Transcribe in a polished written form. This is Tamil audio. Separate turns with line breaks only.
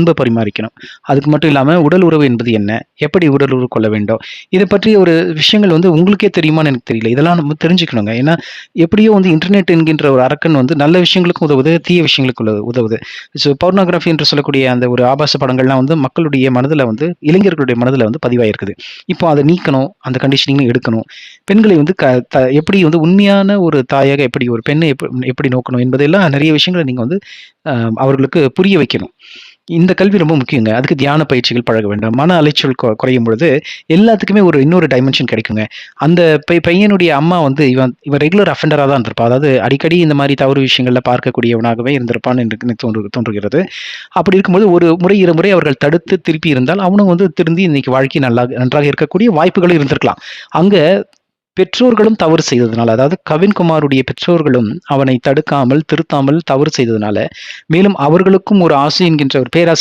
அன்பை பரிமாறிக்கணும். அதுக்கு மட்டும் இல்லாம உடல் உறவு என்பது என்ன? எப்படி உடல் உறவு கொள்ள வேண்டும்? இத பற்றிய ஒரு விஷயங்கள் வந்து உங்களுக்கே தெரியுமான்னு எனக்கு தெரியல. இதெல்லாம் நம்ம தெரிஞ்சுக்கணுங்க. ஏன்னா, எப்படியோ வந்து இன்டர்நெட் என்கின்ற ஒரு அரக்கன் வந்து நல்ல விஷயங்களுக்கும் உதவுது, தீய விஷயங்களுக்கு உதவுது. போர்னோகிராஃபி என்று சொல்லக்கூடிய அந்த ஒரு ஆபாச படங்கள்லாம் வந்து மக்களுடைய மனதுல வந்து இளைஞர்களுடைய மனதுல வந்து பதிவாயிருக்குது. இப்போ அத நீக்கணும். அந்த கண்டிஷனிங் எடுக்கணும். பெண்களை வந்து எப்படி வந்து உண்மையான ஒரு தாயாக எப்படி ஒரு பெண்ணை எப்படி நோக்கணும் என்பதெல்லாம் நெறைய விஷயங்கள நீங்க வந்து அ அவர்களுக்கு புரிய வைக்கணும். இந்த கல்வி ரொம்ப முக்கியங்க. அதுக்கு தியான பயிற்சிகள் பழக வேண்டும். மன அலைச்சல் குறையும் பொழுது, எல்லாத்துக்குமே ஒரு இன்னொரு டைமென்ஷன் கிடைக்குங்க. அந்த பையனுடைய அம்மா வந்து இவன் இவன் ரெகுலர் அஃபெண்டரா தான் இருந்திருப்பான். அதாவது அடிக்கடி இந்த மாரி தவறு விஷயங்கள்ல பார்க்கக்கூடியவனாகவே இருந்திருப்பான்னு எனக்கு தோன்றுகிறது. அப்படி இருக்கும்போது ஒரு முறை, 2 முறை அவர்கள் தடுத்து திருப்பி இருந்தால், அவனும் வந்து திருந்தி இன்னைக்கு வாழ்க்கை நன்றாக இருக்கக்கூடிய வாய்ப்புகளும் இருந்திருக்கலாம். அங்க பெற்றோர்களும் தவறு செய்ததுனால, அதாவது கவின்குமாருடைய பெற்றோர்களும் அவனை தடுக்காமல், திருத்தாமல் தவறு செய்ததுனால, மேலும் அவர்களுக்கும் ஒரு ஆசை என்கின்ற ஒரு பேராசை